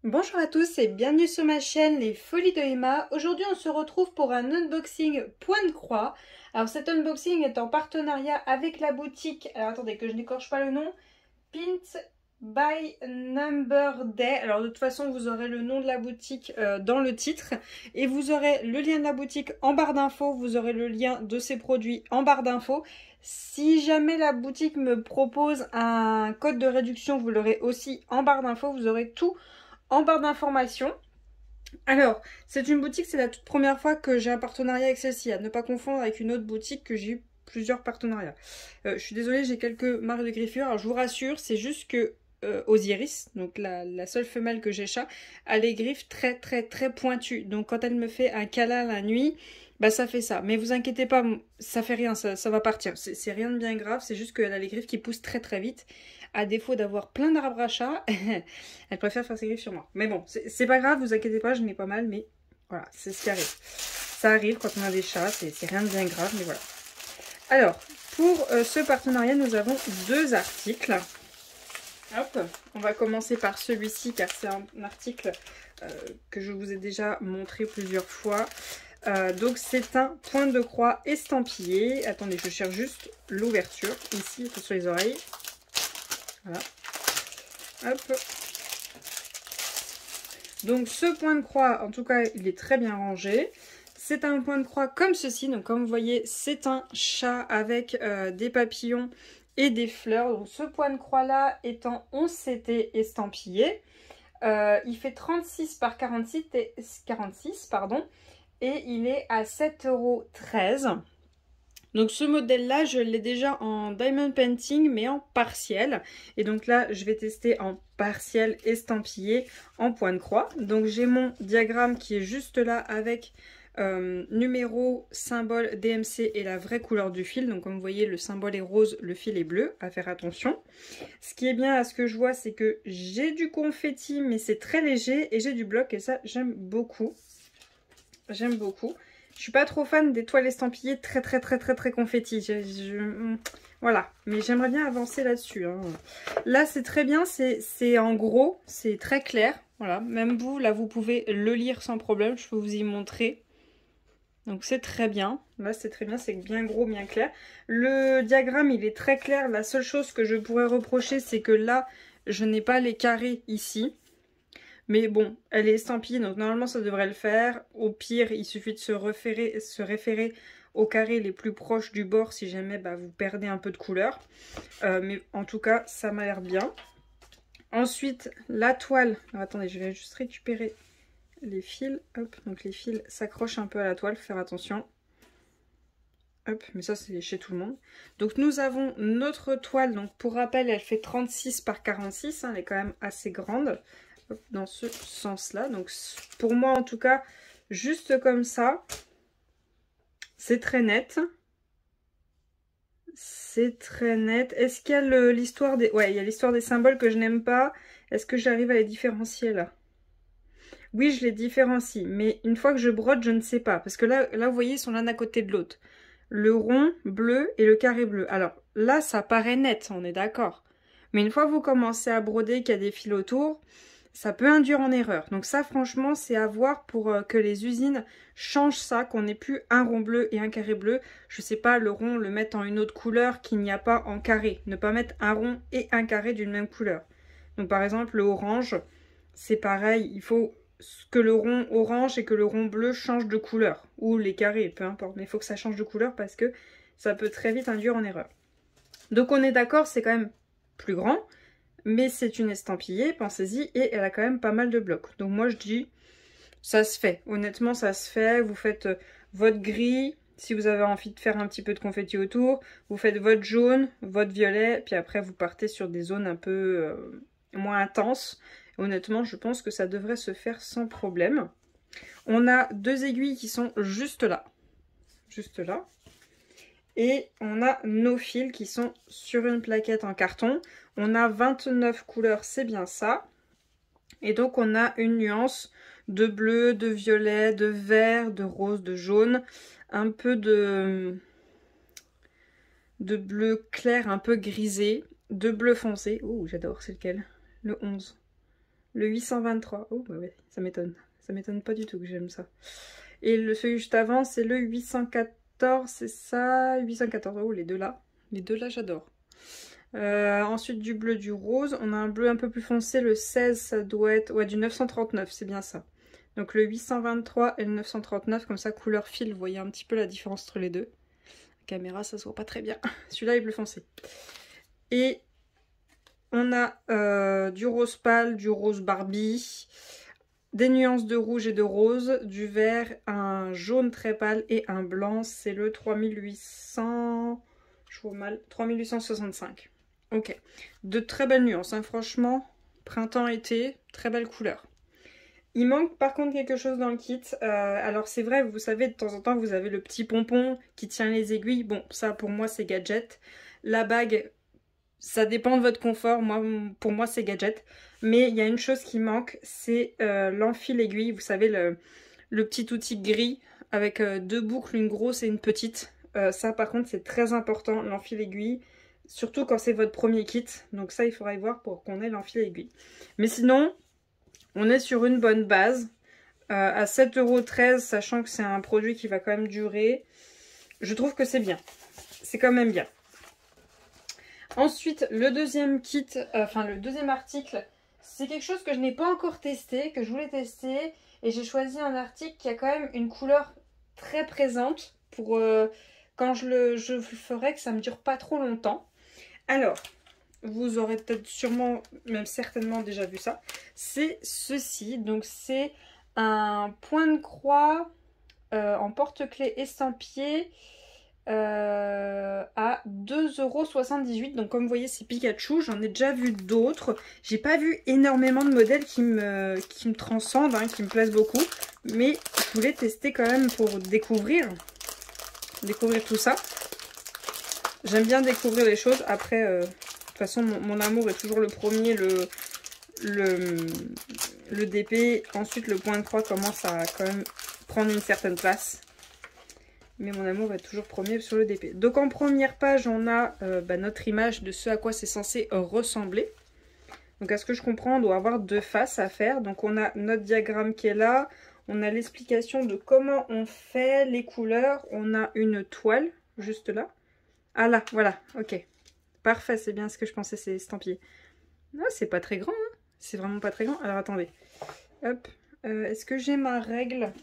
Bonjour à tous et bienvenue sur ma chaîne Les Folies de Emma. Aujourd'hui on se retrouve pour un unboxing point de croix. Alors cet unboxing est en partenariat avec la boutique, alors attendez que je n'écorche pas le nom, Pint by Number Day. Alors de toute façon vous aurez le nom de la boutique dans le titre et vous aurez le lien de la boutique en barre d'infos, vous aurez le lien de ces produits en barre d'infos. Si jamais la boutique me propose un code de réduction, vous l'aurez aussi en barre d'infos, vous aurez tout en barre d'informations. Alors, c'est une boutique, c'est la toute première fois que j'ai un partenariat avec celle-ci, à ne pas confondre avec une autre boutique que j'ai eu plusieurs partenariats. Je suis désolée, j'ai quelques marques de griffure. Alors, je vous rassure, c'est juste que Osiris, donc la seule femelle que j'ai chat, a les griffes très pointues. Donc, quand elle me fait un câlin la nuit, bah ça fait ça. Mais vous inquiétez pas, ça fait rien, ça va partir. C'est rien de bien grave, c'est juste qu'elle a les griffes qui poussent très vite. À défaut d'avoir plein d'arbres à chat, elle préfère faire ses griffes sur moi. Mais bon, c'est pas grave, vous inquiétez pas, je n'ai pas mal, mais voilà, c'est ce qui arrive. Ça arrive quand on a des chats, c'est rien de bien grave, mais voilà. Alors, pour ce partenariat, nous avons deux articles. Hop, on va commencer par celui-ci, car c'est un article que je vous ai déjà montré plusieurs fois. Donc c'est un point de croix estampillé. Attendez, je cherche juste l'ouverture. Ici, sur les oreilles. Voilà. Hop. Donc ce point de croix, en tout cas, il est très bien rangé. C'est un point de croix comme ceci. Donc comme vous voyez, c'est un chat avec des papillons et des fleurs. Donc ce point de croix là étant 11 CT estampillé. Il fait 36 par 46 pardon. Et il est à 7,13 €. Donc ce modèle-là, je l'ai déjà en Diamond Painting, mais en partiel. Et donc là, je vais tester en partiel estampillé en point de croix. Donc j'ai mon diagramme qui est juste là avec numéro, symbole, DMC et la vraie couleur du fil. Donc comme vous voyez, le symbole est rose, le fil est bleu, à faire attention. Ce qui est bien à ce que je vois, c'est que j'ai du confetti, mais c'est très léger, et j'ai du bloc, et ça, j'aime beaucoup. J'aime beaucoup. Je suis pas trop fan des toiles estampillées très confetti. Voilà, mais j'aimerais bien avancer là-dessus. Hein. Là, c'est très bien, c'est en gros, c'est très clair. Voilà, même vous, là, vous pouvez le lire sans problème. Je peux vous y montrer. Donc c'est très bien. Là, c'est très bien, c'est bien gros, bien clair. Le diagramme, il est très clair. La seule chose que je pourrais reprocher, c'est que là, je n'ai pas les carrés ici. Mais bon, elle est estampillée, donc normalement ça devrait le faire. Au pire, il suffit de se référer aux carrés les plus proches du bord si jamais vous perdez un peu de couleur. Mais en tout cas, ça m'a l'air bien. Ensuite, la toile. Alors, attendez, je vais juste récupérer les fils. Hop, donc les fils s'accrochent un peu à la toile, faut faire attention. Hop, mais ça c'est chez tout le monde. Donc nous avons notre toile, donc pour rappel, elle fait 36 par 46, hein, elle est quand même assez grande. Dans ce sens-là. Donc pour moi en tout cas, juste comme ça, c'est très net. C'est très net. Est-ce qu'il y a l'histoire des... Ouais, il y a l'histoire des symboles que je n'aime pas. Est-ce que j'arrive à les différencier là? Oui, je les différencie. Mais une fois que je brode, je ne sais pas. Parce que là vous voyez, ils sont l'un à côté de l'autre. Le rond bleu et le carré bleu. Alors là, ça paraît net, on est d'accord. Mais une fois que vous commencez à broder, qu'il y a des fils autour... ça peut induire en erreur. Donc ça, franchement, c'est à voir pour que les usines changent ça, qu'on n'ait plus un rond bleu et un carré bleu. Je sais pas, le rond, le mettre en une autre couleur qu'il n'y a pas en carré. Ne pas mettre un rond et un carré d'une même couleur. Donc par exemple, le orange, c'est pareil. Il faut que le rond orange et que le rond bleu changent de couleur. Ou les carrés, peu importe. Mais il faut que ça change de couleur parce que ça peut très vite induire en erreur. Donc on est d'accord, c'est quand même plus grand. Mais c'est une estampillée, pensez-y, et elle a quand même pas mal de blocs. Donc moi je dis, ça se fait. Honnêtement, ça se fait. Vous faites votre gris, si vous avez envie de faire un petit peu de confetti autour. Vous faites votre jaune, votre violet, puis après vous partez sur des zones un peu moins intenses. Honnêtement, je pense que ça devrait se faire sans problème. On a deux aiguilles qui sont juste là. Juste là. Et on a nos fils qui sont sur une plaquette en carton. On a 29 couleurs, c'est bien ça. Et donc on a une nuance de bleu, de violet, de vert, de rose, de jaune. Un peu de bleu clair, un peu grisé. De bleu foncé. Oh, j'adore, c'est lequel? Le 11. Le 823. Oh, bah ouais, ça m'étonne. Ça m'étonne pas du tout que j'aime ça. Et celui juste avant, c'est le 814, c'est ça? 814. Oh, les deux là. Les deux là, j'adore. Ensuite, du bleu, du rose. On a un bleu un peu plus foncé. Le 16, ça doit être... Ouais, du 939, c'est bien ça. Donc le 823 et le 939, comme ça, couleur fil. Vous voyez un petit peu la différence entre les deux. La caméra, ça se voit pas très bien. Celui-là est bleu foncé. Et on a du rose pâle, du rose Barbie, des nuances de rouge et de rose, du vert, un jaune très pâle et un blanc. C'est le 3800... Je vois mal. 3865. Ok. De très belles nuances, hein, franchement. Printemps-été, très belle couleur. Il manque par contre quelque chose dans le kit. Alors c'est vrai, vous savez, de temps en temps, vous avez le petit pompon qui tient les aiguilles. Bon, ça pour moi, c'est gadget. La bague, ça dépend de votre confort. Pour moi, c'est gadget. Mais il y a une chose qui manque, c'est l'enfile-aiguille. Vous savez, le petit outil gris avec deux boucles, une grosse et une petite. Ça, par contre, c'est très important, l'enfile-aiguille. Surtout quand c'est votre premier kit. Donc ça, il faudra y voir pour qu'on ait l'enfile-aiguille. Mais sinon... On est sur une bonne base, à 7,13 €, sachant que c'est un produit qui va quand même durer. Je trouve que c'est bien. C'est quand même bien. Ensuite, le deuxième kit, le deuxième article, c'est quelque chose que je n'ai pas encore testé, que je voulais tester. Et j'ai choisi un article qui a quand même une couleur très présente pour quand je le ferai, que ça ne me dure pas trop longtemps. Alors... Vous aurez peut-être sûrement, même certainement déjà vu ça. C'est ceci. Donc c'est un point de croix en porte-clés estampillé à 2,78 €. Donc comme vous voyez, c'est Pikachu. J'en ai déjà vu d'autres. J'ai pas vu énormément de modèles qui me transcendent, hein, qui me plaisent beaucoup. Mais je voulais tester quand même pour découvrir tout ça. J'aime bien découvrir les choses. Après... de toute façon, mon amour est toujours le premier, le DP. Ensuite, le point de croix commence à quand même prendre une certaine place. Mais mon amour est toujours premier sur le DP. Donc, en première page, on a notre image de ce à quoi c'est censé ressembler. Donc, à ce que je comprends, on doit avoir deux faces à faire. Donc, on a notre diagramme qui est là. On a l'explication de comment on fait les couleurs. On a une toile, juste là. Ah là, voilà, ok. Parfait, c'est bien ce que je pensais, c'est estampillé. Non, c'est pas très grand, hein. C'est vraiment pas très grand. Alors, attendez. Hop. Est-ce que j'ai ma règle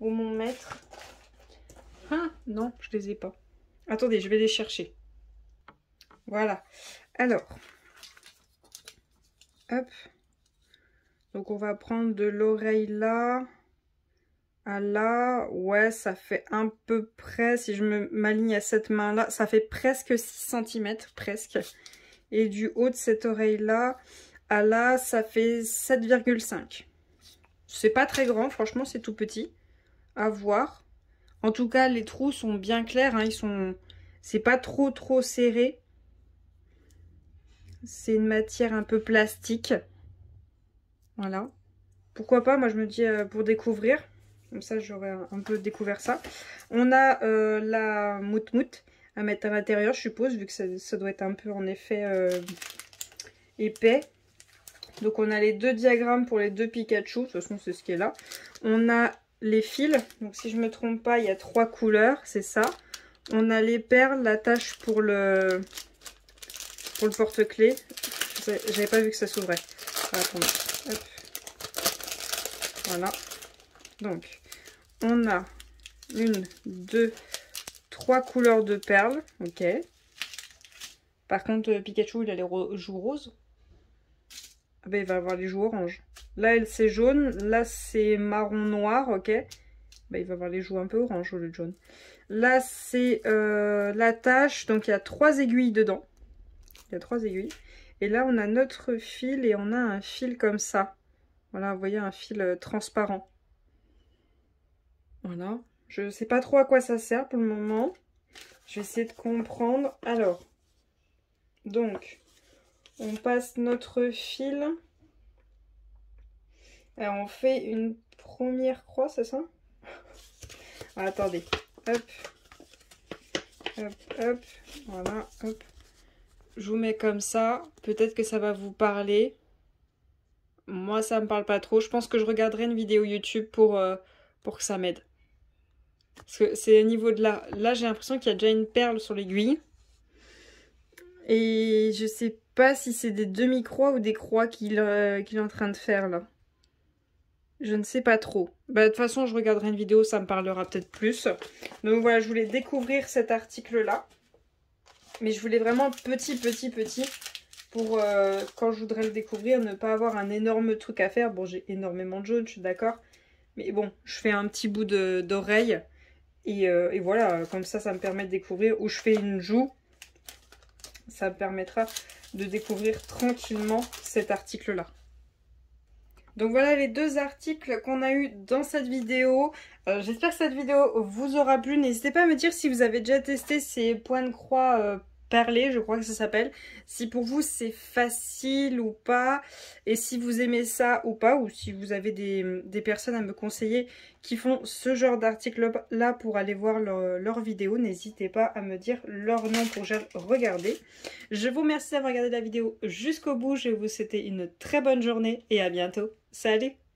ou mon mètre? Ah, non, je les ai pas. Attendez, je vais les chercher. Voilà. Alors. Hop. Donc, on va prendre de l'oreille là à là. Ouais, ça fait à peu près, si je m'aligne à cette main-là, ça fait presque 6 cm, presque. Et du haut de cette oreille-là à là, ça fait 7,5. C'est pas très grand, franchement, c'est tout petit. À voir. En tout cas, les trous sont bien clairs, hein, c'est pas trop serré. C'est une matière un peu plastique. Voilà. Pourquoi pas, moi je me dis pour découvrir. Comme ça, j'aurais un peu découvert ça. On a la moutmout à mettre à l'intérieur, je suppose, vu que ça doit être un peu, en effet, épais. Donc, on a les deux diagrammes pour les deux Pikachu. De toute façon, c'est ce qui est là. On a les fils. Donc, si je ne me trompe pas, il y a 3 couleurs. C'est ça. On a les perles, l'attache pour le porte-clés. J'avais pas vu que ça s'ouvrait. Attendez. Hop. Voilà. Donc, on a 1, 2, 3 couleurs de perles. Ok. Par contre, Pikachu, il a les joues roses. Ah ben, il va avoir les joues oranges. Là, c'est jaune. Là, c'est marron noir. Ok. Ben, il va avoir les joues un peu orange au lieu de jaune. Là, c'est l'attache. Donc, il y a 3 aiguilles dedans. Il y a 3 aiguilles. Et là, on a notre fil et on a un fil comme ça. Voilà, vous voyez, un fil transparent. Voilà. Je ne sais pas trop à quoi ça sert pour le moment. Je vais essayer de comprendre. Alors, donc, on passe notre fil. Alors, on fait une première croix, c'est ça? Ah, attendez. Hop. Hop, hop. Voilà, hop. Je vous mets comme ça. Peut-être que ça va vous parler. moi ça me parle pas trop. Je pense que je regarderai une vidéo YouTube pour que ça m'aide. Parce que c'est au niveau de là. Là j'ai l'impression qu'il y a déjà une perle sur l'aiguille. Et je sais pas si c'est des demi-croix ou des croix qu'il est en train de faire là. Je ne sais pas trop. Bah, de toute façon, je regarderai une vidéo, ça me parlera peut-être plus. Donc voilà, je voulais découvrir cet article-là. Mais je voulais vraiment petit pour quand je voudrais le découvrir, ne pas avoir un énorme truc à faire. Bon, j'ai énormément de jaune, je suis d'accord. Mais bon, je fais un petit bout d'oreille. Et voilà, comme ça me permet de découvrir. Ou je fais une joue. Ça me permettra de découvrir tranquillement cet article-là. Donc voilà les deux articles qu'on a eu dans cette vidéo. J'espère que cette vidéo vous aura plu. N'hésitez pas à me dire si vous avez déjà testé ces points de croix perlés, je crois que ça s'appelle. Si pour vous c'est facile ou pas. Et si vous aimez ça ou pas. Ou si vous avez des personnes à me conseiller qui font ce genre d'article là pour aller voir leurs vidéos. N'hésitez pas à me dire leur nom pour que j'aille regarder. Je vous remercie d'avoir regardé la vidéo jusqu'au bout. Je vais vous souhaiter une très bonne journée et à bientôt. Salut!